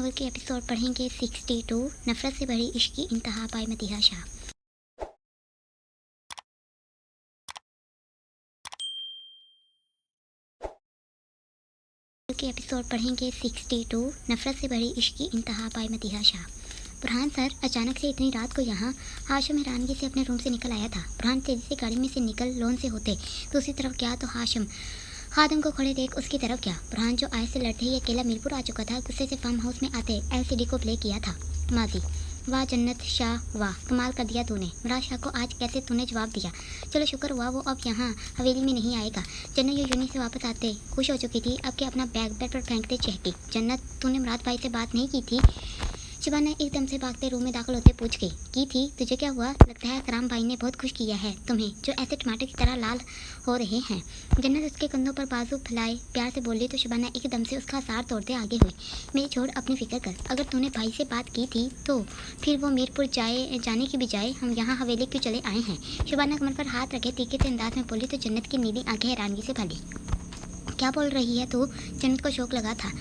मुकाबले के एपिसोड पढ़ेंगे 62 नफरत से भरी इश्क की इंतहा बाय मदीहा शाह। के एपिसोड पढ़ेंगे 62 नफरत से भरी इश्क की इंतहा बाय मदीहा शाह। बुरहान सर अचानक से इतनी रात को यहाँ। हाशिम हैरानगी से अपने रूम से निकल आया था। बुरहान तेजी से गाड़ी में से निकल लोन से होते दूसरी तरफ गया तो हाशिम खादिम को खड़े देख उसकी तरफ गया। बुरहान जो आय से लड़ते ही अकेला मीरपुर आ चुका था, गुस्से से फार्म हाउस में आते एलसीडी को प्ले किया था। माजी वाह जन्नत शाह, वाह कमाल कर दिया तूने। मुराद शाह को आज कैसे तूने जवाब दिया। चलो शुक्र हुआ वो अब यहाँ हवेली में नहीं आएगा। जन्नत जो यूनी से वापस आते खुश हो चुकी थी, अब के अपना बैग बेड पर फेंकते चहकी। जन्नत तूने मुराद भाई से बात नहीं की थी। शबाना एकदम से भागते रूम में दाखिल होते पूछ गई, की थी? तुझे क्या हुआ? लगता है कराम भाई ने बहुत खुश किया है तुम्हें, जो ऐसे टमाटर की तरह लाल हो रहे हैं। जन्नत उसके कंधों पर बाजू फैलाए प्यार से बोली तो शबाना एकदम से उसका सार तोड़ते आगे हुई। मेरी छोड़ अपनी फिक्र कर, अगर तूने भाई से बात की थी तो फिर वो मीरपुर जाने की बजाय हम यहाँ हवेली क्यों चले आए हैं। शबाना कमर पर हाथ रखे तीखे से अंदाज में बोली तो जन्नत की नीली आंखें हैरानगी से फैली। क्या बोल रही है तू? जन्नत को शौक लगा था।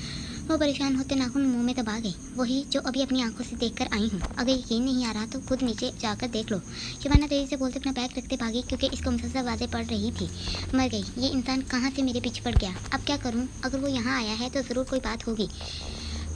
वो परेशान होते नाखून मुंह में दबा गई। वही जो अभी अपनी आंखों से देखकर आई हूँ। अगर यकीन नहीं आ रहा तो खुद नीचे जाकर देख लो। शबाना तेजी से बोलते अपना बैग रखते भागी, क्योंकि इसको मुसलसल आवाज़ें पड़ रही थी। मर गई, ये इंसान कहाँ से मेरे पीछे पड़ गया। अब क्या करूँ? अगर वो यहाँ आया है तो ज़रूर कोई बात होगी।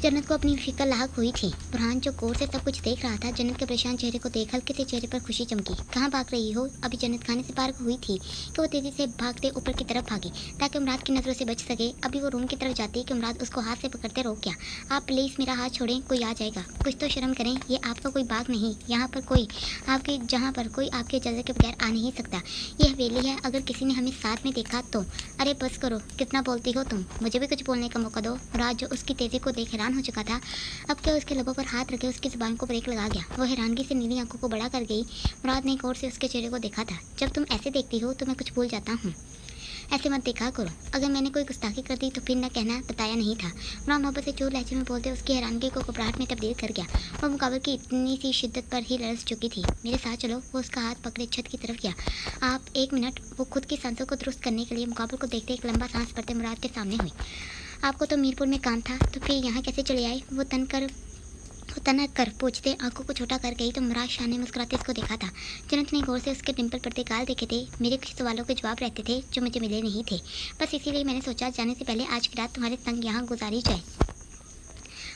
जन्नत को अपनी फिक्र लाहक हुई थी। बुरहान जो गौर से सब कुछ देख रहा था, जन्नत के परेशान चेहरे को देख हल्के से चेहरे पर खुशी चमकी। कहाँ भाग रही हो? अभी जन्नत खाने से पार हुई थी कि वो तेजी से भागते ऊपर की तरफ भागी ताकि उमराद की नज़रों से बच सके। अभी वो रूम की तरफ जाती कि उमराद उसको हाथ से पकड़ते रोक गया। आप प्लीज़ मेरा हाथ छोड़ें, कोई आ जाएगा। कुछ तो शर्म करें, ये आपका कोई बाग नहीं। यहाँ पर कोई आपके जहाँ पर कोई आपके इजाज़त के बगैर आ नहीं सकता। ये हवेली है, अगर किसी ने हमें साथ में देखा तो। अरे बस करो, कितना बोलती हो तुम, मुझे भी कुछ बोलने का मौका दो। मुराद जो उसकी तेज़ी को देख हैरान हो चुका था, अब क्या उसके लबों पर हाथ रखे उसकी जुबान को ब्रेक लगा गया। वो हैरानगी से नीली आंखों को बड़ा कर गई। मुराद ने गौर से उसके चेहरे को देखा था। जब तुम ऐसे देखती हो तो मैं कुछ भूल जाता हूँ। ऐसे मत देखा करो। अगर मैंने कोई गुस्ताखी कर दी तो फिर न कहना बताया नहीं था। मुराद मोहब्बत से चोर लहजे में बोलते उसकी हैरानगी को घबराहट में तब्दील कर गया। वो मुकाबले की इतनी सी शिद्दत पर ही लरस चुकी थी। मेरे साथ चलो। वो उसका हाथ पकड़े छत की तरफ गया। आप एक मिनट। वो खुद की सांसों को दुरुस्त करने के लिए मुकाबले को देखते एक लंबा सांस पड़ते मुराद के सामने हुई। आपको तो मीरपुर में काम था तो फिर यहाँ कैसे चले आए? वो तनक कर पूछते आंखों को छोटा कर गई तो मुराद शाह ने मुस्कुराते इसको देखा था। जन्नत ने गौर से उसके डिंपल पड़ते गाल देखे थे। मेरे कुछ सवालों के जवाब रहते थे जो मुझे मिले नहीं थे, बस इसीलिए मैंने सोचा जाने से पहले आज की रात तुम्हारे संग यहाँ गुजारी जाए।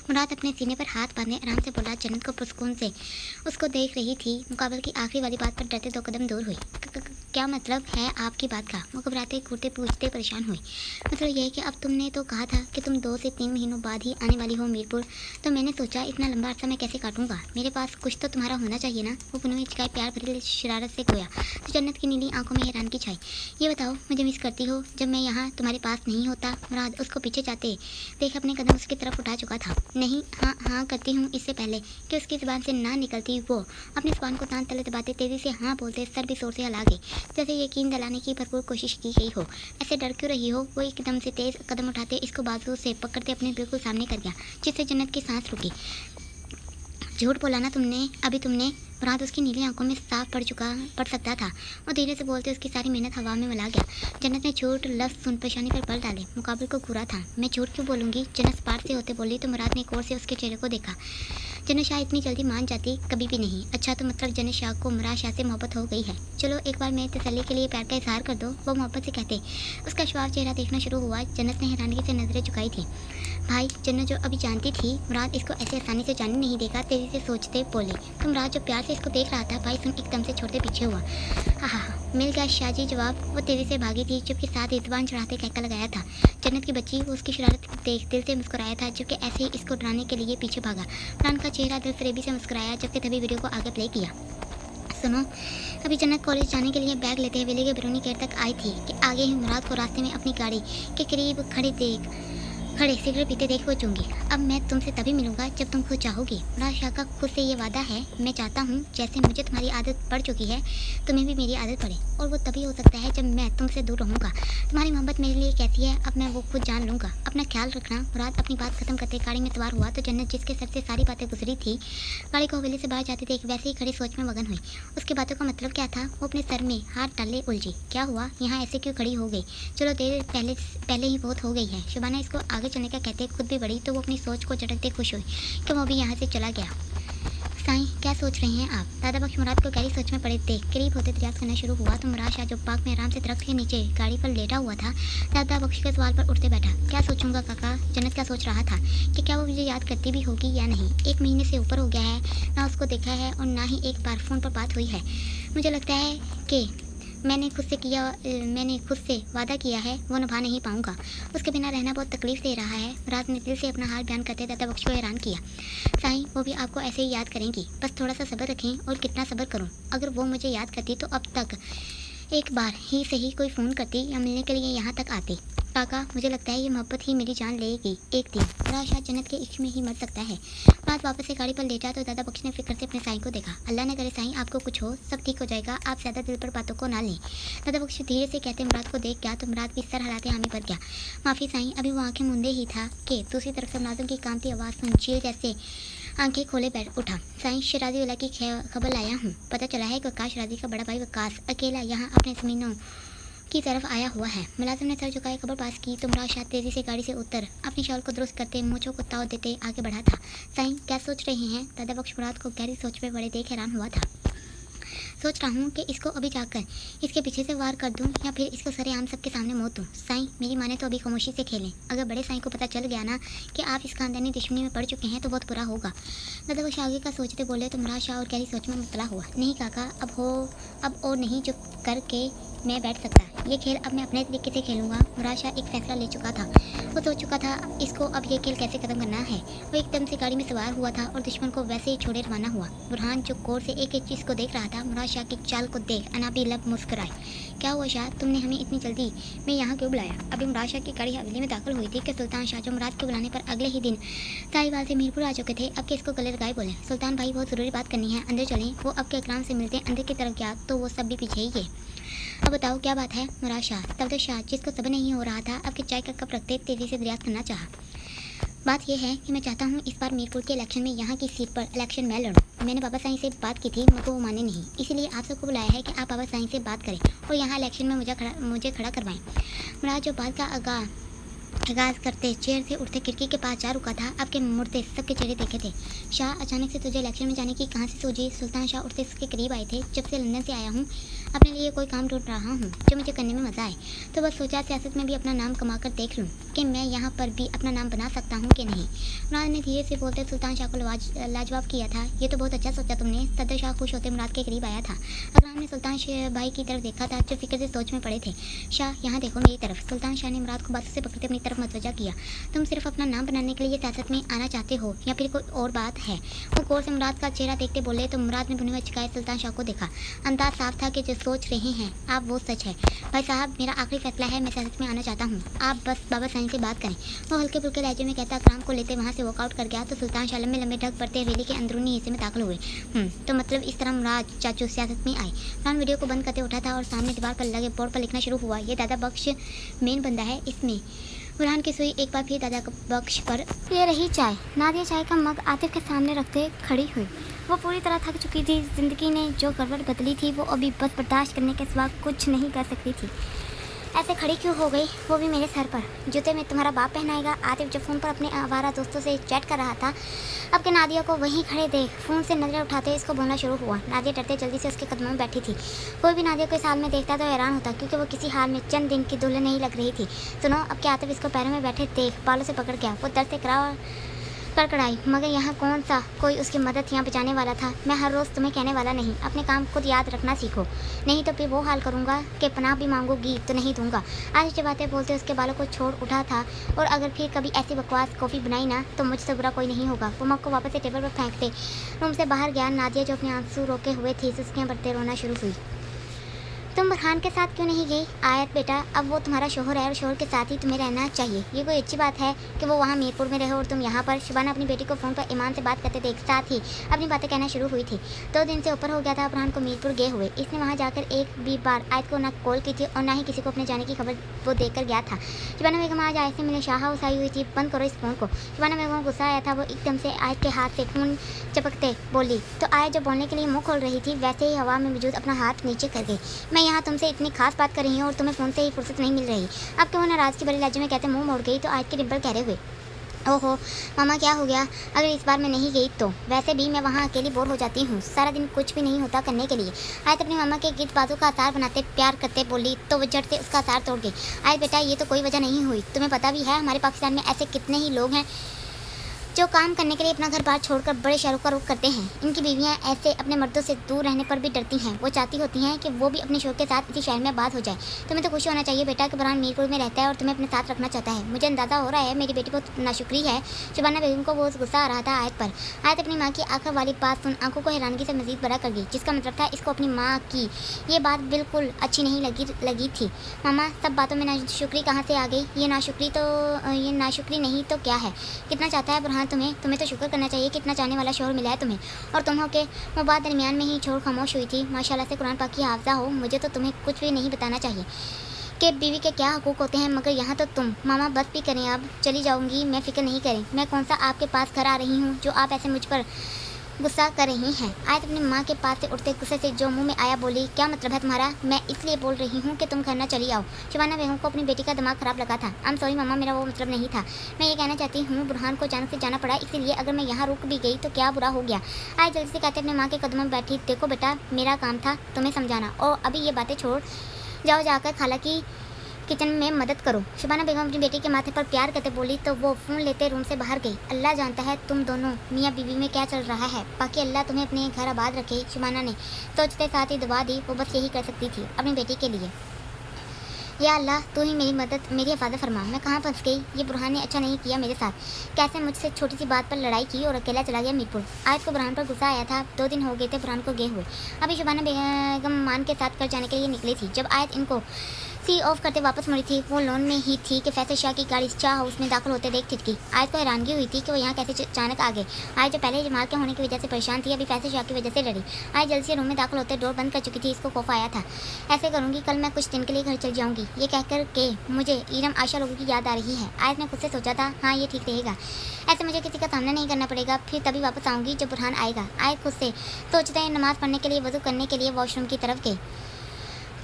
मुराद अपने सीने पर हाथ बांधे आराम से बोला। जन्नत को पुरस्कून से उसको देख रही थी। मुकाबले की आखिरी वाली बात पर डरते 2 कदम दूर हुई। क्या मतलब है आपकी बात का? वो घबराते घूरते पूछते परेशान हुई। मतलब यह है कि अब तुमने तो कहा था कि तुम 2 से 3 महीनों बाद ही आने वाली हो मीरपुर, तो मैंने सोचा इतना लंबा अर्सा मैं कैसे काटूंगा। मेरे पास कुछ तो तुम्हारा होना चाहिए ना। वो पुनः हिचकाए प्यार भरी शरारत से गोया तो जन्नत की नीली आंखों में हैरानगी छाई। ये बताओ मुझे मिस करती हो जब मैं यहाँ तुम्हारे पास नहीं होता? मुराद उसको पीछे जाते देख अपने कदम उसकी तरफ उठा चुका था। नहीं, हाँ हाँ करती हूँ, इससे पहले कि उसकी जुबान से ना निकलती वो अपनी जुबान को तान तले दबाते तेजी से हाँ बोलते सर भी जोर से हिला गई, जैसे यकीन दिलाने की भरपूर कोशिश की गई हो। ऐसे डर क्यों रही हो? वो एकदम से तेज कदम उठाते इसको बाजू से पकड़ते अपने बिल्कुल सामने कर गया, जिससे जन्नत की सांस रुकी। झूठ बोला ना तुमने अभी तुमने? मुराद उसकी नीली आंखों में साफ पड़ सकता था। वो धीरे से बोलते उसकी सारी मेहनत हवा में मिला गया। जन्नत ने झूठ लफ्ज़ सुन परेशानी पर बल डाले। मुकाबले को घूरा था। मैं झूठ क्यों बोलूँगी? जन्नत पार से होते बोली तो मुराद ने गौर से उसके चेहरे को देखा। जन्नत शाह इतनी जल्दी मान जाती कभी भी नहीं। अच्छा तो मतलब जन्नत शाह को मुराद शाह से मोहब्बत हो गई है। चलो एक बार मैं तसल्ली के लिए प्यार का इजहार कर दो। वो मोहब्बत से कहते उसका शवाब चेहरा देखना शुरू हुआ। जन्नत ने हैरानगी से नजरें झुकाई थी। भाई जन्नत जो अभी जानती थी मुराद इसको ऐसे आसानी से जाने नहीं देगा, तेजी से सोचते बोले। तो मुराद जो प्यार से इसको देख रहा था भाई सुन एकदम से छोड़ते पीछे हुआ। हाँ मिल गया शाहजी जवाब। वो तेजी से भागी थी चुप के साथ जुबान चढ़ाते कहका लगाया था। जन्नत की बच्ची वो उसकी शरारत देख दिल से मुस्कुराया था, जबकि ऐसे ही इसको डराने के लिए पीछे भागा। प्राण का चेहरा दिल फरेबी से मुस्कुराया, जबकि तभी वीडियो को आगे प्ले किया। सुनो, अभी जन्नत कॉलेज जाने के लिए बैग लेते हवेली के बैरूनी गेट तक आई थी कि आगे ही मुराद को रास्ते में अपनी गाड़ी के करीब खड़े सिगरेट पीते देख पहुँचूंगी। अब मैं तुमसे तभी मिलूंगा जब तुम खुद चाहोगी। मुराद शाह का खुद से ये वादा है। मैं चाहता हूँ जैसे मुझे तुम्हारी आदत पड़ चुकी है तुम्हें भी मेरी आदत पड़े, और वो तभी हो सकता है जब मैं तुमसे दूर रहूँगा। तुम्हारी मोहब्बत मेरे लिए कैसी है अब मैं वो खुद जान लूँगा। अपना ख्याल रखना। मुराद अपनी बात खत्म करते गाड़ी में सवार हुआ तो जन्नत जिसके सर से सारी बातें गुजरी थी गाड़ी को हवेली से बाहर जाते थे एक वैसे ही खड़ी सोच में मगन हुई। उसकी बातों का मतलब क्या था? वो अपने सर में हाथ डाले उलझी। क्या हुआ? यहाँ ऐसे क्यों खड़ी हो गई? चलो देर पहले ही बहुत हो गई है। शबाना इसको आगे चलने का कहते खुद भी बढ़ी तो वो अपनी सोच को झटकते खुश हुई कि वो भी यहाँ से चला गया। साईं, क्या सोच रहे हैं आप? दादा बख्श मुराद को गहरी सोच में पड़े देख करीब होते प्रयास करना शुरू हुआ तो मुराद शाह जो पार्क में आराम से दरख्त के नीचे गाड़ी पर लेटा हुआ था, दादा बख्श के सवाल पर उठते बैठा। क्या सोचूंगा काका? जन्नत क्या सोच रहा था कि क्या वो मुझे याद करती भी होगी या नहीं। 1 महीने से ऊपर हो गया है, ना उसको देखा है और ना ही एक बार फ़ोन पर बात हुई है। मुझे लगता है कि मैंने खुद से वादा किया है वो निभा नहीं पाऊंगा। उसके बिना रहना बहुत तकलीफ दे रहा है। रात ने दिल से अपना हाल बयान करते दादा बख्श को हैरान किया। साईं, वो भी आपको ऐसे ही याद करेंगी, बस थोड़ा सा सब्र रखें। और कितना सब्र करूं? अगर वो मुझे याद करती तो अब तक एक बार ही सही कोई फ़ोन करती या मिलने के लिए यहाँ तक आती। काका, मुझे लगता है ये मोहब्बत ही मेरी जान लेगी एक दिन। मुराद शाह जन्नत के इश्क में ही मर सकता है। मुराद वापस से गाड़ी पर लेटा तो दादा बख्श ने फिक्र से अपने साईं को देखा। अल्लाह न करे साईं आपको कुछ हो, सब ठीक हो जाएगा, आप ज़्यादा दिल पर बातों को ना लें। दादा बख्श धीरे से कहते मुराद को देख गया तो मुराद भी सर हिलाते हामी भर गया। माफ़ी साईं, अभी वो आंखें मूंदे ही था कि दूसरी तरफ से मुलाजिम की कांपती आवाज़ सुन चील जैसे आंखें खोले बैठ उठा। साईं, शराजी वाला की खबर लाया हूँ। पता चला है कि वकास राजी का बड़ा भाई वकास अकेला यहाँ अपने ज़मीनों की तरफ आया हुआ है। मुलाजिम ने सर झुकाए खबर पास की तो मुराद शाह तेजी से गाड़ी से उतर अपनी शॉल को दुरुस्त करते मूंछों को ताव देते आगे बढ़ा था। साईं, क्या सोच रहे हैं? दादा बख्श मुराद को गहरी सोच में बड़े देख हैरान हुआ था। सोच रहा हूँ कि इसको अभी जाकर इसके पीछे से वार कर दूँ या फिर इसको सरेआम सबके सामने मौत दूँ। साईं, मेरी माने तो अभी खामोशी से खेलें। अगर बड़े साईं को पता चल गया ना कि आप इस खानदानी दुश्मनी में पड़ चुके हैं तो बहुत बुरा होगा। दादा बख्श आगे का सोचते बोले तो मुराद शाह और गहरी सोच में मुबतला हुआ। नहीं काका, अब और नहीं चुप करके मैं बैठ सकता। ये खेल अब मैं अपने तरीके से खेलूंगा। मुराद शाह एक फैसला ले चुका था। वो सोच चुका था इसको अब ये खेल कैसे ख़त्म करना है। वो एकदम से गाड़ी में सवार हुआ था और दुश्मन को वैसे ही छोड़े रवाना हुआ। बुरहान जो गौर से एक एक चीज़ को देख रहा था, मुराद शाह की चाल को देख अनाबी लब मुस्कुराए। क्या हुआ शाह, तुमने हमें इतनी जल्दी में यहाँ क्यों बुलाया? अभी मुराद शाह की गाड़ी हवेली में दाखिल हुई थी कि सुल्तान शाह जो मुराद के बुलाने पर अगले ही दिन साहिवाल से मीरपुर आ चुके थे, अब के इसको गले लगाए बोले, सुल्तान भाई बहुत ज़रूरी बात करनी है, अंदर चलें। वो अब के इकराम से मिलते अंदर की तरफ गया तो वो सब भी पीछे ही गए। अब बताओ क्या बात है? मुराद शाह, तब शाह जिसको सब्र नहीं हो रहा था अब के चाय का कप रखते तेजी से दरियाफ्त करना चाहा। बात यह है कि मैं चाहता हूँ इस बार मीरपुर के इलेक्शन में यहाँ की सीट पर इलेक्शन मैं लड़ूँ। मैंने बाबा साईं से बात की थी मगर वो माने नहीं, इसीलिए आप सबको बुलाया है कि आप बाबा साईं से बात करें और यहाँ इलेक्शन में मुझे खड़ा करवाएं। मुराद जो बात का आगाज़ करते चेयर से उठते खिड़की के पास जा रुका था, अब के मुड़ते सबके चेहरे देखे थे। शाह, अचानक से तुझे इलेक्शन में जाने की कहाँ से सूझी? सुल्तान शाह उठते इसके करीब आए थे। जब से लंदन से आया हूँ अपने लिए कोई काम ढूंढ रहा हूँ जो मुझे करने में मज़ा आए, तो बस सोचा सियासत में भी अपना नाम कमा कर देख लूँ कि मैं यहाँ पर भी अपना नाम बना सकता हूँ कि नहीं। मुराद ने धीरे से बोलते सुल्तान शाह को लाजवाब किया था। ये तो बहुत अच्छा सोचा तुमने। सदर शाह खुश होते मुराद के करीब आया था। अकराम ने सुल्तान शाह भाई की तरफ देखा था जो फिक्र से सोच में पड़े थे। शाह, यहाँ देखो मेरी तरफ। सुल्तान शाह ने मुराद को बातों से पकड़ते अपनी तरफ मतवजा किया। तुम सिर्फ अपना नाम बनाने के लिए सियासत में आना चाहते हो या फिर कोई और बात है? वो गौर से मुराद का चेहरा देखते बोले तो मुराद ने बुनी हुई चिकाए सुल्तान शाह को देखा। अंदाज साफ था कि जो सोच रहे हैं आप वो सच है। भाई साहब, मेरा आखिरी फैसला है, मैं सियासत में आना चाहता हूँ, आप बस बाबा साईं से बात करें। वो हल्के फुल्के लहजे में कहता अकराम को लेते वहाँ से वॉकआउट कर गया तो सुल्तान शाह लंबे लंबे ढक पड़ते हवेली के अंदरूनी हिस्से में दाखिल हुए। तो मतलब इस तरह मुराद चाचू सियासत में आए। फरहान वीडियो को बंद करते उठा था और सामने दीवार पर लगे बोर्ड पर लिखना शुरू हुआ, ये दादा बख्श मेन बंदा है इसमें। बुरहान की सुई एक बार फिर दादा बख्श पर। ये रही चाय। नादिया चाय का मग आतिफ के सामने रखते खड़ी हुई। वो पूरी तरह थक चुकी थी। जिंदगी ने जो करवट बदली थी वो अभी बस बर्दाश्त करने के सिवा कुछ नहीं कर सकती थी। ऐसे खड़ी क्यों हो गई, वो भी मेरे सर पर? जूते में तुम्हारा बाप पहनाएगा। आतिफ जो फ़ोन पर अपने आवारा दोस्तों से चैट कर रहा था, अब के नादिया को वहीं खड़े देख फ़ोन से नज़रें उठाते इसको बोलना शुरू हुआ। नादिया डरते जल्दी से उसके कदमों में बैठी थी। कोई भी नादिया को इस हाल में देखता तो हैरान होता क्योंकि वो किसी हाल में चंद दिन की दुल्हन नहीं लग रही थी। सुनो, अब के आतिफ इसको पैरों में बैठे देख बालों से पकड़ गया। वो दर्द से कड़कड़ाई, मगर यहाँ कौन सा कोई उसकी मदद यहाँ बचाने वाला था। मैं हर रोज़ तुम्हें कहने वाला नहीं, अपने काम खुद याद रखना सीखो, नहीं तो फिर वो हाल करूँगा कि पनाह भी मांगोगी तो नहीं दूंगा। आज जब बातें बोलते उसके बालों को छोड़ उठा था और अगर फिर कभी ऐसी बकवास कॉफ़ी बनाई ना तो मुझसे बुरा कोई नहीं होगा। वो मग को वापस से टेबल पर फेंकते रूम से बाहर गया। नादिया जो अपने आंसू रोके हुए थी सुस्कियाँ बढ़ते रोना शुरू हुई। तुम बुरहान के साथ क्यों नहीं गई? आयत बेटा, अब वो तुम्हारा शोहर है और शोहर के साथ ही तुम्हें रहना चाहिए। ये कोई अच्छी बात है कि वो वहाँ मीरपुर में रहे और तुम यहाँ पर? शुबाना अपनी बेटी को फ़ोन पर ईमान से बात करते देख साथ ही अपनी बातें कहना शुरू हुई थी। 2 दिन से ऊपर हो गया था बुरहान को मीरपुर गए हुए। इसने वहाँ जाकर एक भी बार आयत को ना कॉल की थी और ना ही किसी को अपने जाने की खबर वो देकर गया था। शुबाना बेगम आज आयत से मिले शाह हाउस आई हुई थी। बंद करो इस फ़ोन को। शुबाना बेगम को गुस्सा आया था। वो एकदम से आयत के हाथ से फ़ोन चपकते बोली तो आयत जो बोलने के लिए मुँह खोल रही थी वैसे ही हवा में मौजूद अपना हाथ नीचे कर गई। मैं यहाँ तुमसे इतनी खास बात कर रही हूँ और तुम्हें फ़ोन से ही फुर्सत नहीं मिल रही। अब क्यों नाराज़गी भरे लहजे में कहते मुँह मोड़ गई तो आज के डिम्पल कह रहे हुए, ओहो मामा क्या हो गया? अगर इस बार मैं नहीं गई तो वैसे भी मैं वहाँ अकेली बोर हो जाती हूँ, सारा दिन कुछ भी नहीं होता करने के लिए। आज अपनी मामा के गीत बाजू का आसार बनाते प्यार करते बोली तो वो झट से उसका आसार तोड़ गई। आज बेटा ये तो कोई वजह नहीं हुई, तुम्हें पता भी है हमारे पाकिस्तान में ऐसे कितने ही लोग हैं जो काम करने के लिए अपना घर बार छोड़कर बड़े शहरों का रुख करते हैं। इनकी बीवियां ऐसे अपने मर्दों से दूर रहने पर भी डरती हैं। वो चाहती होती हैं कि वो भी अपने शौक के साथ इसी शहर में आबाद हो जाए। तुम्हें तो खुशी होना चाहिए बेटा कि बुरहान मीरपुर में रहता है और तुम्हें अपने साथ रखना चाहता है। मुझे अंदाज़ा हो रहा है मेरी बेटी बहुत नाशुक्री है। शबाना बेगम को वो गुस्सा आ रहा था आयत पर। आयत अपनी माँ की आखिर वाली बात सुन आंखों को हैरानगी से मजीद बड़ा कर गई, जिसका मतलब था इसको अपनी माँ की ये बात बिल्कुल अच्छी नहीं लगी थी। मामा सब बातों में नाशुक्री कहाँ से आ गई? ये नाशुक्री नहीं तो क्या है? कितना चाहता है बुरहान तुम्हें तो शुक्र करना चाहिए, कितना चाहने वाला शोहर मिला है तुम्हें। और तुम हो के वो बात दरमियान में ही छोड़ खामोश हुई थी। माशाल्लाह से कुरान पाक की हाफजा हो, मुझे तो तुम्हें कुछ भी नहीं बताना चाहिए कि बीवी के क्या हकूक़ होते हैं, मगर यहाँ तो तुम मामा बस भी करें, अब चली जाऊँगी मैं, फ़िक्र नहीं करें। मैं कौन सा आपके पास घर आ रही हूँ जो आप ऐसे मुझ पर गुस्सा कर रही हैं? आयत अपनी माँ के पास से उठते गुस्से से जो मुंह में आया बोली, क्या मतलब है तुम्हारा? मैं इसलिए बोल रही हूँ कि तुम घर ना चली आओ। शबाना बेगम को अपनी बेटी का दिमाग ख़राब लगा था। आई एम सॉरी मामा, मेरा वो मतलब नहीं था। मैं ये कहना चाहती हूँ बुरहान को अचानक से जाना पड़ा, इसीलिए अगर मैं यहाँ रुक भी गई तो क्या बुरा हो गया? आयत जल्दी से कहते अपनी माँ के कदमों में बैठी, देखो बेटा मेरा काम था तुम्हें समझाना, और अभी ये बातें छोड़ जाओ, जाकर खाला की किचन में मदद करो। शबाना बेगम अपनी बेटी के माथे पर प्यार करते बोली तो वो फ़ोन लेते रूम से बाहर गई। अल्लाह जानता है तुम दोनों मियाँ बीवी में क्या चल रहा है, बाकी अल्लाह तुम्हें अपने घर आबाद रखे। शबाना ने सोचते साथ ही दुआ दी, वो बस यही कर सकती थी अपनी बेटी के लिए। या अल्लाह तू ही मेरी मदद, मेरी हिफाजत फरमा। मैं कहाँ फंस गई? ये बुरहान ने अच्छा नहीं किया मेरे साथ, कैसे मुझसे छोटी सी बात पर लड़ाई की और अकेला चला गया मीरपुर। आज को बुरहान पर गुस्सा आया था, 2 दिन हो गए थे बुरहान को गए हुए। अभी शबाना बेगम मान के साथ कर जाने के लिए निकली थी। जब आयत इनको सी ऑफ करते वापस मुड़ी थी, वो लोन में ही थी कि फैसल शाह की गाड़ी शाह हाउस में दाखिल होते देख छिटकी। आज को हैरानगी हुई थी कि वो यहाँ कैसे अचानक आ गए। आज जो पहले जमाल के होने की वजह से परेशान थी, अभी फैसल शाह की वजह से डरी। आज जल्दी से रूम में दाखिल होते डोर बंद कर चुकी थी। इसको खौफ आया था, ऐसे करूँगी कल मैं कुछ दिन के लिए घर चल जाऊँगी, ये कहकर के मुझे इरम आशा लोगों की याद आ रही है। आज मैं खुद से सोचा था हाँ ये ठीक रहेगा, ऐसे मुझे किसी का सामना नहीं करना पड़ेगा, फिर तभी वापस आऊँगी जब बुरहान आएगा। आज खुद से सोचते हैं नमाज़ पढ़ने के लिए वज़ू करने के लिए वॉशरूम की तरफ गए।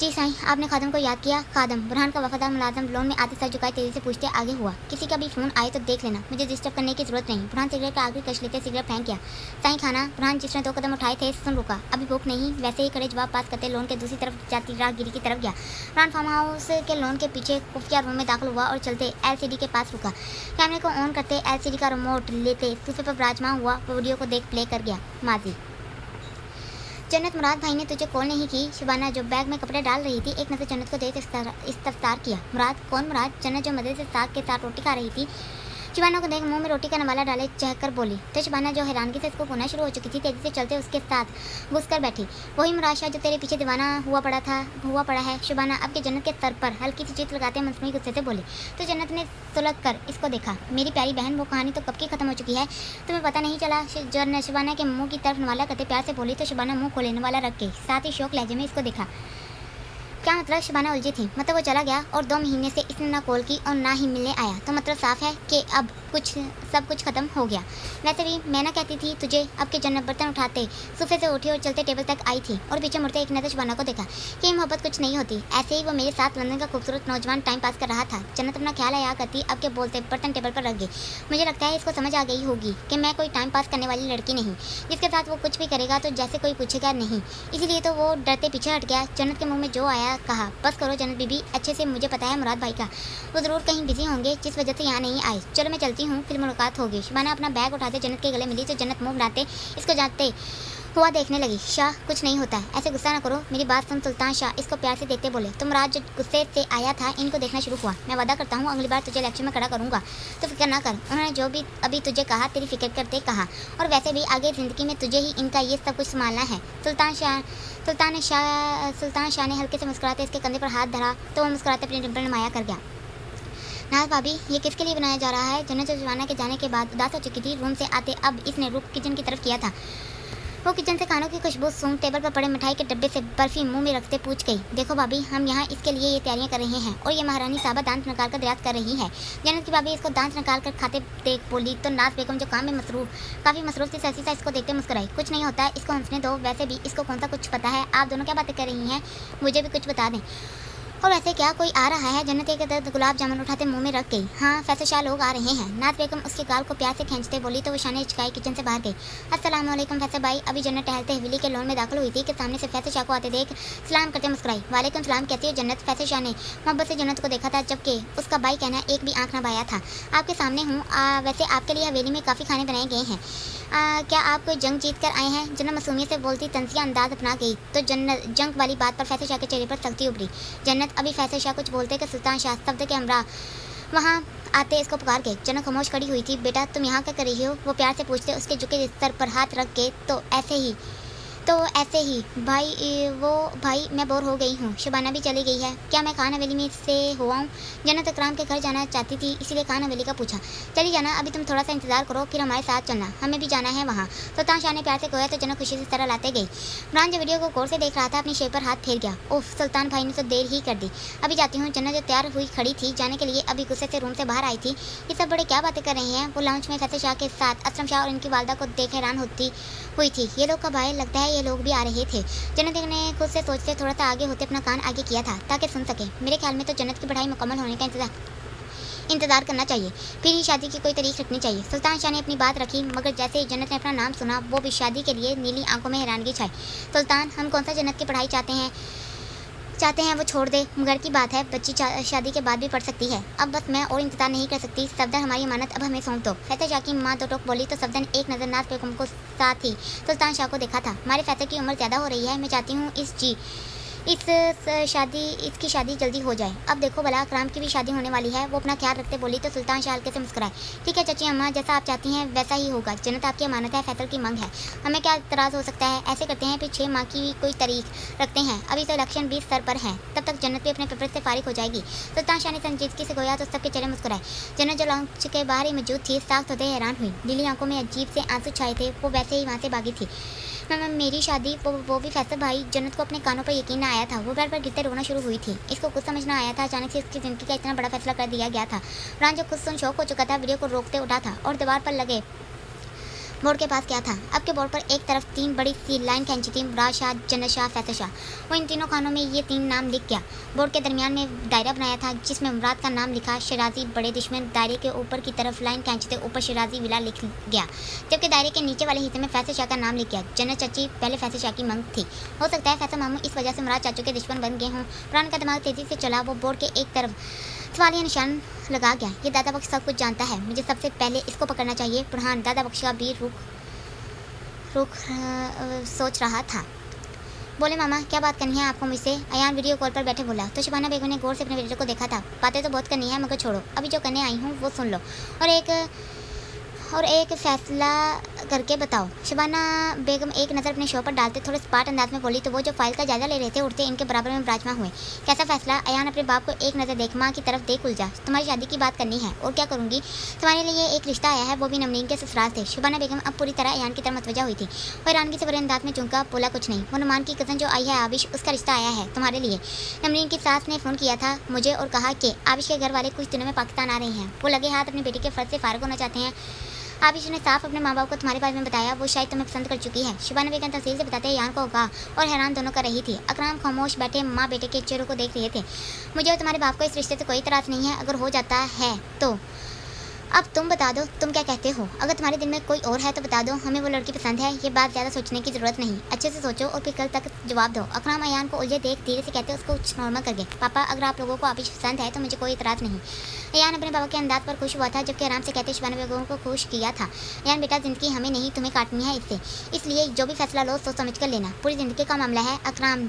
जी साईं, आपने खादम को याद किया? खादम बुरहान का वफादार मुलाजम लोन में आते सर झुकाए तेजी से पूछते आगे हुआ, किसी का भी फ़ोन आए तो देख लेना, मुझे डिस्टर्ब करने की जरूरत नहीं। बुरहान सिगरेट का आखिरी कश लेते सिगरेट फेंक गया। साईं खाना? बुरहान जिसने 2 कदम उठाए थे सुन रुका, अभी भूख नहीं। वैसे ही खड़े जवाब पास करते लोन के दूसरी तरफ जाती राहगीरी की तरफ गया। बुरहान फार्म हाउस के लोन के पीछे खुफिया रूम में दाखिल हुआ और चलते LCD के पास रुका। कैमरे को ऑन करते LCD का रिमोट लेते सोफे पर विराजमान हुआ वीडियो को देख प्ले कर गया। माजी जन्नत, मुराद भाई ने तुझे कॉल नहीं की? शबाना जो बैग में कपड़े डाल रही थी एक नज़र जन्नत को देख इस्तफसार किया। मुराद? कौन मुराद? जन्नत जो मज़े से साग के साथ रोटी खा रही थी। शबाना को देख मुंह में रोटी का नवाला डाले चहकर बोली तो शबाना जो हैरानगी से इसको पुनः शुरू हो चुकी थी तेजी से चलते उसके साथ घुस कर बैठी। वही मुराद जो तेरे पीछे दीवाना हुआ पड़ा है। शबाना अब के जन्नत के सर पर हल्की सी चीख लगाते मसनूई गुस्से से बोले तो जन्नत ने सुलग कर इसको देखा। मेरी प्यारी बहन, वो कहानी तो कब की खत्म हो चुकी है, तुम्हें पता नहीं चला? शबाना के मुँह की तरफ नवाला करते प्यार से बोली तो शबाना मुँह खोले नवाला रख के साथ ही शौक लहजे में इसको देखा। क्या मतलब? शबाना उलझी थी। मतलब वो चला गया और 2 महीने से इसने ना कॉल की और ना ही मिलने आया, तो मतलब साफ है कि अब सब कुछ खत्म हो गया। वैसे भी मैं ना कहती थी तुझे। अब के जन्नत बर्तन उठाते सोफे से उठी और चलते टेबल तक आई थी और पीछे मुड़ते एक नज़र शबाना को देखा कि मोहब्बत कुछ नहीं होती। ऐसे ही वो मेरे साथ लंदन का खूबसूरत नौजवान टाइम पास कर रहा था। जन्नत अपना ख्याल आया करती, अब के बोलते बर्तन टेबल पर रख गए। मुझे लगता है इसको समझ आ गई होगी कि मैं कोई टाइम पास करने वाली लड़की नहीं, जिसके साथ वो कुछ भी करेगा तो जैसे कोई पूछेगा नहीं, इसीलिए तो वो डरते पीछे हट गया। जन्नत के मुँह में जो आया कहा, बस करो जन्नत बीबी, अच्छे से मुझे पता है मुराद भाई का, वो ज़रूर कहीं बिजी होंगे जिस वजह से यहाँ नहीं आए। चलो मैं चलती हूँ, फिर मुलाकात होगी। शबाना अपना बैग उठाते जन्नत के गले मिली तो जन्नत मुंह बनाते इसको जाते हुआ देखने लगी। शाह कुछ नहीं होता है, ऐसे गुस्सा ना करो, मेरी बात सुन। सुल्तान शाह इसको प्यार से देखते बोले तुम राज जो गुस्से से आया था इनको देखना शुरू हुआ। मैं वादा करता हूँ अगली बार तुझे लेक्चर में खड़ा करूँगा तो फिक्र ना कर। उन्होंने जो भी अभी तुझे कहा तेरी फिक्र करते कहा, और वैसे भी आगे ज़िंदगी में तुझे ही इनका ये सब कुछ संभालना है। सुल्तान शाह ने हल्के से मुस्कुराते इसके कंधे पर हाथ धरा तो वो मुस्कुराते अपनी डिम्पल नुमाया कर गया। नाज भाभी, ये किसके लिए बनाया जा रहा है? जन्नत शबाना के जाने के बाद उदास हो चुकी थी। रूम से आते अब इसने रुख किचन की तरफ किया था। वो किचन से खानों की खुशबू सूंघ टेबल पर पड़े मिठाई के डब्बे से बर्फी मुंह में रखते पूछ गई, देखो भाभी, हम यहाँ इसके लिए ये तैयारियां कर रहे हैं और ये महारानी साहबा दांत निकाल कर रियाज कर रही है। जन्नत की भाभी इसको दांत निकाल कर खाते देख बोली तो नाज बेगम जो काम में काफ़ी मसरूफ थी ससीसा इसको देखते मुस्कुराई। कुछ नहीं होता, इसको हंसने दो, वैसे भी इसको कौन सा कुछ पता है, आप दोनों क्या बातें कर रही हैं, मुझे भी कुछ बता दें। और वैसे क्या कोई आ रहा है? जन्नत एक दर्द गुलाब जामुन उठाते मुंह में रख गई। हाँ, फैसल शाह लोग आ रहे हैं। नाज बेगम उसके गाल को प्यार से खींचते बोली तो वो शाने हिचकाई किचन से बाहर गई। अस्सलाम वालेकुम फैसल भाई। अभी जन्नत टहलते हवेली के लॉन में दाखिल हुई थी कि सामने से फैसल शाह को आते देख सलाम करते मुस्कुराई। वालेकुम सलाम, कैसी हो जन्नत? फैसल शाह ने मोहब्बत से जन्नत को देखा था, जबकि उसका भाई कहना एक भी आंख न बाया था। आपके सामने हूँ। वैसे आपके लिए हवेली में काफ़ी खाने बनाए गए हैं। क्या आप कोई जंग जीत कर आए हैं? जन्नत मासूमियत से बोलती तंजिया अंदाज अपना गई तो जन्नत जंग वाली बात पर फैसल शाह के चेहरे पर सख्ती उभरी। जन्नत अभी फैसल शाह कुछ बोलते कि सुल्तान शाह शब्द के हमरा वहाँ आते इसको पुकार गए। जन्नत खामोश खड़ी हुई थी। बेटा तुम यहाँ क्या कर रही हो? वो प्यार से पूछते उसके झुके सर पर हाथ रख के। तो ऐसे ही भाई मैं बोर हो गई हूँ। शबाना भी चली गई है। क्या मैं खान हवेली में से हुआ हूँ? जन्नत इकराम के घर जाना चाहती थी, इसीलिए खान हवेली का पूछा। चली जाना, अभी तुम थोड़ा सा इंतजार करो, फिर हमारे साथ चलना, हमें भी जाना है वहाँ। सुल्तान शाह ने प्यार से कहा तो जन्नत खुशी से तरह लाते गई। इमरान जो वीडियो को गौर से देख रहा था अपनी शेप पर हाथ फेर गया। उफ, सुल्तान भाई ने तो देर ही कर दी। अभी जाती हूँ। जन्नत जो तैयार हुई खड़ी थी जाने के लिए, अभी गुस्से से रूम से बाहर आई थी। ये सब बड़े क्या बातें कर रहे हैं? वो लाउंज में फैसल शाह के साथ असलम शाह और इनकी वालदा को देख हैरान होती हुई थी। ये लोग कब आए? लगता है ये लोग भी आ रहे थे। जन्नत ने खुद से सोचते थोड़ा सा आगे होते अपना कान आगे किया था ताकि सुन सके। मेरे ख्याल में तो जन्नत की पढ़ाई मुकम्मल होने का इंतजार करना चाहिए, फिर ही शादी की कोई तारीख रखनी चाहिए। सुल्तान शाह ने अपनी बात रखी, मगर जैसे ही जन्नत ने अपना नाम सुना वो भी शादी के लिए नीली आंखों में हैरानगी छाई। सुल्तान, हम कौन सा जन्नत की पढ़ाई चाहते हैं वो छोड़ दे। घर की बात है, बच्ची शादी के बाद भी पढ़ सकती है। अब बस मैं और इंतजार नहीं कर सकती। सफदर हमारी अमानत अब हमें सौंप दो। फैसल शाह की माँ दो टोक बोली तो सफदर ने एक नज़र नाज बेगम को साथ ही सुल्तान शाह को देखा था। हमारे फैसल की उम्र ज़्यादा हो रही है, मैं चाहती हूँ इसकी शादी जल्दी हो जाए। अब देखो भला, इकराम की भी शादी होने वाली है। वो अपना ख्याल रखते बोली तो सुल्तान शाह हल्के से मुस्कुराए। ठीक है चाची अम्मा, जैसा आप चाहती हैं वैसा ही होगा। जन्नत आपकी अमानत है, फैसल की मंग है, हमें क्या इतराज़ हो सकता है? ऐसे करते हैं फिर 6 माह की कोई तारीख रखते हैं। अभी तो इलेक्शन 20 सर पर है, तब तक जन्नत भी अपने पेपर से फारिग हो जाएगी। सुल्तान शाह ने संजीदगी से गोया तो सबके चेहरे मुस्कुराए। जन्नत जो लाउंज के बाहर ही मौजूद थी साख्त होते हैरान हुई। नीली आंखों में अजीब से आंसू छाए थे। वो वैसे ही वहाँ से भागी थी। मेरी शादी, वो भी फैसल भाई। जन्नत को अपने कानों पर यकीन ना आया था। वो बेड पर गिरते रोना शुरू हुई थी। इसको कुछ समझ ना आया था, अचानक से इसकी ज़िंदगी का इतना बड़ा फैसला कर दिया गया था। रान जो खुद सुन शौक हो चुका था, वीडियो को रोकते उठा था और दीवार पर लगे बोर्ड के पास क्या था। अब के बोर्ड पर एक तरफ 3 बड़ी सी लाइन खींची थी, मुराद शाह, जन्नत शाह, फैसल शाह। वो इन तीनों खानों में ये 3 नाम लिख गया। बोर्ड के दरमियान में दायरा बनाया था जिसमें मुराद का नाम लिखा, शिराजी बड़े दुश्मन। दायरे के ऊपर की तरफ लाइन खींचते ऊपर शिराजी विला लिख गया, जबकि दायरे के नीचे वाले हिस्से में फैसल शाह का नाम लिख गया। जन्नत चाची पहले फैसल शाह की मंग थी। हो सकता है फैसल मामू इस वजह से मुराद चाचू के दुश्मन बन गए हों। पुरान का दिमाग तेज़ी से चला। वो बोर्ड के एक तरफ सवालिया निशान लगा गया। ये दादा बख्श सब कुछ जानता है, मुझे सबसे पहले इसको पकड़ना चाहिए। बुरहान दादा बख्श का भी रुख सोच रहा था। बोले मामा क्या बात करनी है आपको मुझसे? अयान वीडियो कॉल पर बैठे बोला तो शबाना बेगम ने गौर से अपने बेटे को देखा था। बातें तो बहुत करनी है मगर छोड़ो, अभी जो करने आई हूँ वो सुन लो और एक फ़ैसला करके बताओ। शबाना बेगम एक नज़र अपने शो पर डालते थोड़े स्पाट अंदाज में बोली तो वो जो फाइल का जायजा ले रहे थे उड़ते इनके बराबर में विराजमान हुए। कैसा फैसला? अयान अपने बाप को एक नज़र देख माँ की तरफ देख उलझा। तुम्हारी शादी की बात करनी है और क्या करूँगी? तुम्हारे लिए एक रिश्ता आया है, वो भी नमरीन के ससुराल से। शबाना बेगम अब पूरी तरह अयान की तरफ मतवजा हुई थी और हैरानगी से भरे अंदाज में चूंका, बोला कुछ नहीं। वो नुमान की कज़न जो आई है आबिश, उसका रिश्ता आया है तुम्हारे लिए। नमरीन की सास ने फ़ोन किया था मुझे और कहा कि आबिश के घर वाले कुछ दिनों में पाकिस्तान आ रहे हैं। वो लगे हाथ अपने बेटे के फ़र्ज से फारिग होना चाहते हैं। आबिश ने साफ अपने माँ बाप को तुम्हारे बारे में बताया, वो शायद तुम्हें पसंद कर चुकी है। शबाना बेगम तफसील से बताते यान को होगा और हैरान दोनों कर रही थी। अकराम खामोश बैठे माँ बेटे के चेहरों को देख रहे थे। मुझे और तुम्हारे बाप को इस रिश्ते से कोई इतराज़ नहीं है, अगर हो जाता है तो। अब तुम बता दो तुम क्या कहते हो? अगर तुम्हारे दिल में कोई और है तो बता दो, हमें वो लड़की पसंद है। ये बात ज़्यादा सोचने की ज़रूरत नहीं, अच्छे से सोचो और फिर कल तक जवाब दो। अकराम अयान को उलझे देख धीरे से कहते उसको कुछ नॉर्मल कर गए। पापा अगर आप लोगों को आबिश पसंद है तो मुझे कोई इतराज़ नहीं। अयान अपने बाबा के अंदाज पर खुश हुआ था, जबकि आराम से कहते शबाना बेगम को खुश किया था। अयान बेटा ज़िंदगी हमें नहीं तुम्हें काटनी है इससे, इसलिए जो भी फैसला लो सोच समझ कर लेना, पूरी ज़िंदगी का मामला है। अकराम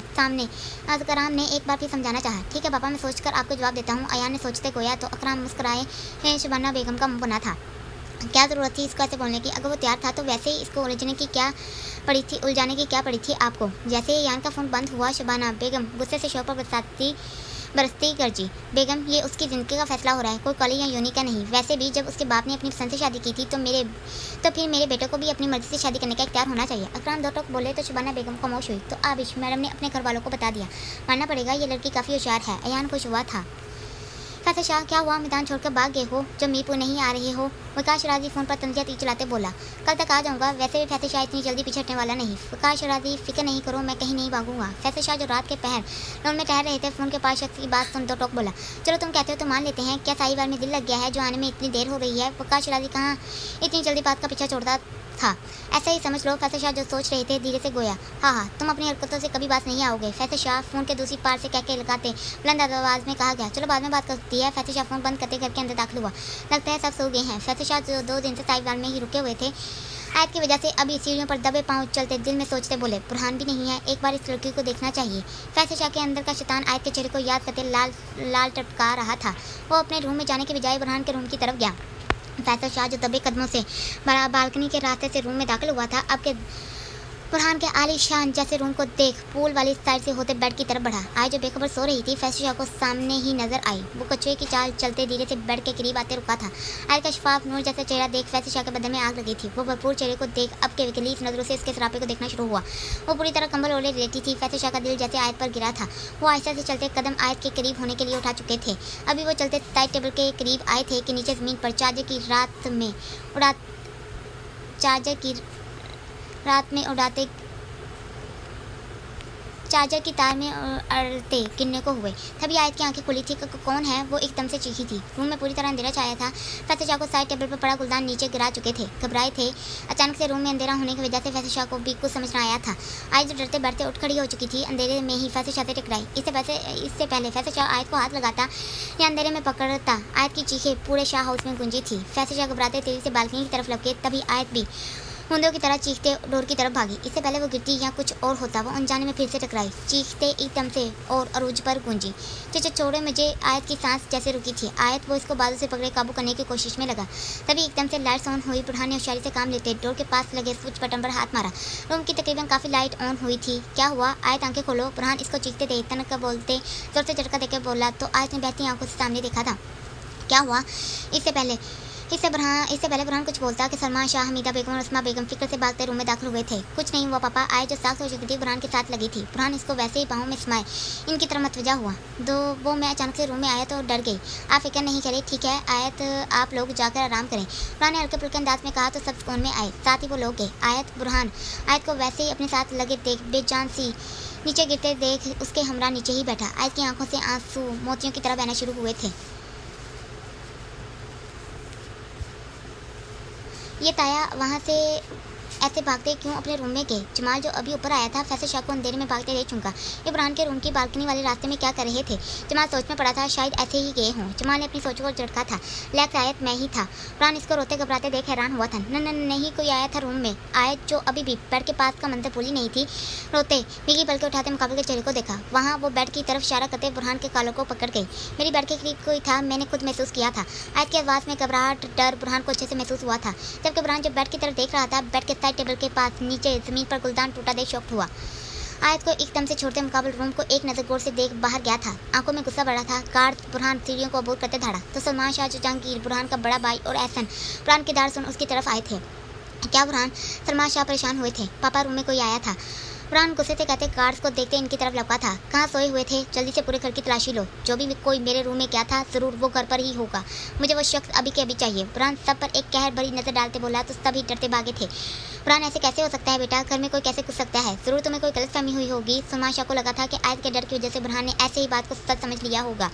ने एक बार फिर समझाना चाहा। ठीक है पापा मैं सोच कर आपको जवाब देता हूँ। अयान ने सोचते गोया तो अकराम मुस्कुराए। शबाना बेगम का मुँह बना था। क्या ज़रूरत थी इसको ऐसे बोलने की? अगर वो तैयार था तो वैसे ही इसको उलझाने की क्या पड़ी थी आपको? जैसे ही यान का फ़ोन बंद हुआ शबाना बेगम गुस्से से शो पर बरसाती बरसती गर्जी, बेगम ये उसकी ज़िंदगी का फैसला हो रहा है, कोई कॉलेज या यूनी का नहीं। वैसे भी जब उसके बाप ने अपनी पसंद से शादी की थी तो फिर मेरे बेटे को भी अपनी मर्जी से शादी करने का इख्तियार होना चाहिए। अकराम दो टोक बोले तो शबाना बेगम खामोश हुई। तो आबिश मैडम ने अपने घर वालों को बता दिया। मानना पड़ेगा ये लड़की काफ़ी होशियार है। अयान खुश हुआ था। फैसल शाह क्या हुआ, मैदान छोड़कर भाग गए हो? जब मीरपुर नहीं आ रहे हो? विकास राजी फ़ोन पर तंजिया तीर चलाते बोला। कल तक आ जाऊंगा। वैसे भी फैसल शाह इतनी जल्दी पीछे हटने वाला नहीं। विकास राजी फिक्र नहीं करो, मैं कहीं नहीं भागूंगा। फैसल शाह जो रात के पहर लॉन में ठहर रहे थे, फ़ोन के पास शख्स की बात सुन दो टोक बोला। चलो तुम कहते हो तो मान लेते हैं। क्या साहिवाल में दिल लग गया है जो आने में इतनी देर हो रही है? विकास राजी कहाँ इतनी जल्दी बात का पीछा छोड़ता था। ऐसा ही समझ लो। फैसल शाह जो सोच रहे थे धीरे से गोया। हाँ, तुम अपनी हरकतों से कभी बात नहीं आओगे। फैसल शाह फ़ोन के दूसरी पार से कह के लगाते बुलंद आवाज़ में कहा गया। चलो बाद में बात करती है। फैसल शाह फ़ोन बंद करते घर के अंदर दाखिल हुआ। लगता है सब सो गए हैं। फैसल शाह जो 2 दिन से साहिवाल में ही रुके हुए थे, आयत की वजह से अभी सीढ़ियों पर दबे पांव चलते दिल में सोचते बोले, बुरहान भी नहीं है, एक बार इस लड़की को देखना चाहिए। फैसल शाह के अंदर का शैतान आयत के चेहरे को याद करते लाल लाल टपका रहा था। वो अपने रूम में जाने के बजाय बुरहान के रूम की तरफ गया। फैसल शाह जो दबे कदमों से बड़ा बालकनी के रास्ते से रूम में दाखिल हुआ था, अब के बुरहान के आलीशान जैसे रूम को देख पूल वाली साइड से होते बेड की तरफ बढ़ा। आज जो बेखबर सो रही थी, फैसल शाह को सामने ही नजर आई। वो कछुए की चाल चलते धीरे से बेड के करीब आते रुका था। आज का शफाफ नूर जैसा चेहरा देख फैसल शाह के बदन में आग लगी थी। वो भरपूर चेहरे को देख अब के वकलीफ नजरों से इसके सरापे को देखना शुरू हुआ। वो पूरी तरह कंबल ओढ़े लेटी थी। फैसल शाह का दिल जैसे आयत पर गिरा था। वो आहिस्ता से चलते कदम आयत के करीब होने के लिए उठा चुके थे। अभी वो चलते साइड टेबल के करीब आए थे कि नीचे ज़मीन पर चार्जर की तार में अड़ते गिरने को हुए। तभी आयत की आंखें खुली थी। कौन है? वो एकदम से चीखी थी। रूम में पूरी तरह अंधेरा छाया था। फैसल शाह को साइड टेबल पर पड़ा गुलदान नीचे गिरा चुके थे। घबराए थे। अचानक से रूम में अंधेरा होने की वजह से फैसल शाह को भी कुछ समझ ना आया था। आयत जो डरते बैठते उठ खड़ी हो चुकी थी, अंधेरे में ही फैसल शाह से टकराई। इससे पहले फैसल शाह आयत को हाथ लगाता या अंधेरे में पकड़ता, आयत की चीखें पूरे शाह हाउस में गूंजी थी। फैसल शाह घबराते तेजी से बालकनी की तरफ लपके। तभी आयत भी मुंदों की तरह चीखते डोर की तरफ भागी। इससे पहले वो गिरती या कुछ और होता, वो अनजाने में फिर से टकराई। चीखते एकदम से और अरूज पर गूंजी। चचा छोड़े मुझे। आयत की सांस जैसे रुकी थी। आयत वो इसको बाजू से पकड़े काबू करने की कोशिश में लगा। तभी एकदम से लाइट्स ऑन हुई। बुरहान ने होशियारी से काम लेते डोर के पास लगे स्विच बटन पर हाथ मारा। रूम की तकरीबन काफ़ी लाइट ऑन हुई थी। क्या हुआ? आयत आंखें खोलो। बुरहान इसको चीखते देख तनक बोलते जोर से झटका देकर बोला तो आयत ने बहती आंखों से सामने देखा था। क्या हुआ? इससे पहले बुरहान कुछ बोलता कि सलमान शाह, हमीदा बेगम और उस्मा बेगम फिक्र से भागते रूम में दाखिल हुए थे। कुछ नहीं हुआ पापा। आयत जो साख्त हो चुकी थी बुरहान के साथ लगी थी। बुरहान इसको वैसे ही पाँव में समाए इनकी तरफ मतवजा हुआ। वो मैं अचानक से रूम में आया तो डर गई। आप फिक्र नहीं करें, ठीक है आयत, आप लोग जाकर आराम करें। बुरहान ने हल्के फुल्के अंदाज में कहा तो सब सुकून में आए। साथ ही वो लोग गए। आयत को वैसे ही अपने साथ लगे देख बेजान सी नीचे गिरते देख उसके हमरा नीचे ही बैठा। आयत की आंखों से आंसू मोतियों की तरह बहना शुरू हुए थे। ये ताया वहाँ से ऐसे भागते क्यों अपने रूम में गए? जमाल जो अभी ऊपर आया था फैसल शाह को अंधेरे में भागते देख चुका। ये बुरहान के रूम की बालकनी वाले रास्ते में क्या कर रहे थे? जमाल सोच में पड़ा था, शायद ऐसे ही गए हों। जमाल ने अपनी सोच को झटका था। लैक आयत मैं ही था। बुरहान इसको रोते घबराते देख हैरान हुआ था। नहीं, कोई आया था रूम में। आयत जो अभी भी बेड के पास का मंजर भूली नहीं थी, रोते निगी पल के उठाते मुकाबले के चेहरे को देखा। वहाँ वो बेड की तरफ इशारा करते बुरहान के कालों को पकड़ गई। मेरी बेड के करीब कोई था, मैंने खुद महसूस किया था। आयत की आवाज़ में घबराहट डर बुरहान को अच्छे से महसूस हुआ था। जबकि बुरहान जब बेड की तरफ देख रहा था, बेड के साइड टेबल के पास नीचे जमीन पर गुलदान टूटा देख शॉक हुआ। आयत को एकदम से छोड़ते मुकाबले रूम को एक नजर गौर से देख बाहर गया था। आंखों में गुस्सा बढ़ा था। गार्ड बुरहान सीढ़ियों को अबूर करते धाड़ा तो सलमान शाह, जहांगीर, बुरहान का बड़ा भाई और एहसन बुरहान की दाढ़ सुन उसकी तरफ आए थे। क्या बुरहान? सलमान शाह परेशान हुए थे। पापा रूम में कोई आया था। बुरहान गुस्से से कहते गार्ड्स को देखते इनकी तरफ लपका था। कहाँ सोए हुए थे? जल्दी से पूरे घर की तलाशी लो। जो भी कोई मेरे रूम में गया था ज़रूर वो घर पर ही होगा। मुझे वो शख्स अभी के अभी चाहिए। बुरहान सब पर एक कहर भरी नज़र डालते बोला तो सभी डरते भागे थे। बुरहान ऐसे कैसे हो सकता है बेटा? घर में कोई कैसे घुस सकता है? ज़रूर तुम्हें कोई गलतफहमी हुई होगी। सलमान शाह को लगा था कि आयत के डर की वजह से बुरहान ने ऐसे ही बात को सच समझ लिया होगा।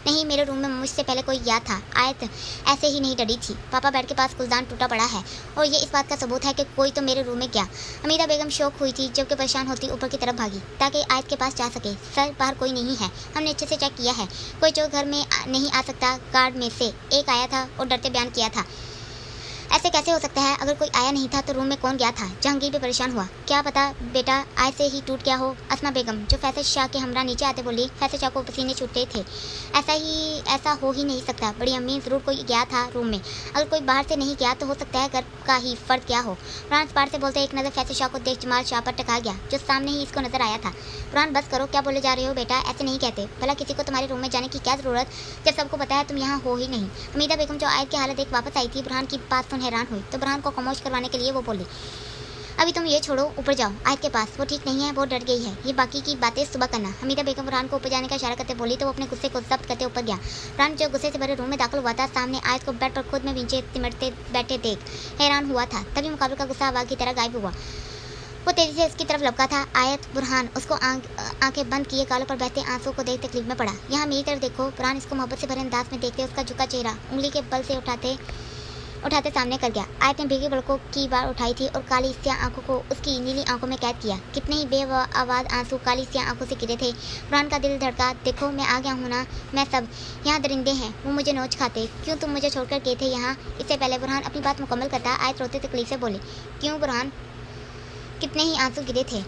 नहीं, मेरे रूम में मुझसे पहले कोई गया था। आयत ऐसे ही नहीं डरी थी। पापा बेड के पास गुलदान टूटा पड़ा है और ये इस बात का सबूत है कि कोई तो मेरे रूम में गया। हमीदा बेगम शौक हुई थी जबकि परेशान होती ऊपर की तरफ भागी ताकि आयत के पास जा सके। सर बाहर कोई नहीं है, हमने अच्छे से चेक किया है। कोई जो घर में नहीं आ सकता। गार्ड में से एक आया था और डरते बयान किया था। ऐसे कैसे हो सकता है? अगर कोई आया नहीं था तो रूम में कौन गया था? जहांगीर भी परेशान हुआ। क्या पता बेटा आय से ही टूट गया हो। अस्मा बेगम जो फैसल शाह के हमरा नीचे आते बोली, फैसल शाह को पसीने छूटते थे। ऐसा हो ही नहीं सकता। बड़ी अम्मी जरूर कोई गया था रूम में। अगर कोई बाहर से नहीं गया तो हो सकता है घर का ही फर्द क्या हो। बुरहान पार से बोलते एक नज़र फैसल शाह को देख जमाल शाह पर टका गया जो सामने ही इसको नजर आया था। बुरहान बस करो, क्या बोले जा रहे हो बेटा? ऐसे नहीं कहते। भला किसी को तुम्हारे रूम में जाने की क्या जरूरत जब सबको पता है तुम यहाँ हो ही नहीं। हमीदा बेगम जो आयत की हालत देख वापस आई थी, बुरहान की बात सुन हैरान हुई तो बुरहान को खामोश करवाने के लिए वो बोली, अभी तुम ये छोड़ो, ऊपर जाओ आयत के पास। वो ठीक नहीं है, वो डर गई है। ये बाकी की बातें सुबह करना। हमीदा बेगम बुरहान को ऊपर जाने का इशारा करते बोली तो वो अपने गुस्से को जब्त करते ऊपर गया। बुरहान जो गुस्से से भरे रूम में दाखिल हुआ था, सामने आयत को बेड पर खुद में नीचे सिमटते बैठे देख हैरान हुआ था। तभी मुकाबले का गुस्सा हवा की तरह गायब हुआ। वो तेजी से उसकी तरफ लपका था। आयत बुरहान उसको आंखें बंद किए गालों पर बहते आंसू को देख तकलीफ में पड़ा। यहाँ मेरी तरफ देखो। बुरहान इसको मोहब्बत से भरे अंदाज में देखते उसका झुका चेहरा उंगली के बल से उठाते सामने कर गया। आयत ने भीगी पलकों की बार उठाई थी और काली स्या आंखों को उसकी नीली आंखों में कैद किया। कितने ही बेआवाज आंसू काली स्या आंखों से गिरे थे। बुरहान का दिल धड़का। देखो मैं आ गया हूँ ना, मैं सब। यहाँ दरिंदे हैं, वो मुझे नोच खाते। क्यों तुम मुझे छोड़कर गए थे यहाँ? इससे पहले बुरहान अपनी बात मुकम्मल करता आयत रोते तकलीफ से बोले, क्यों बुरहान? कितने ही आंसू गिरे थे।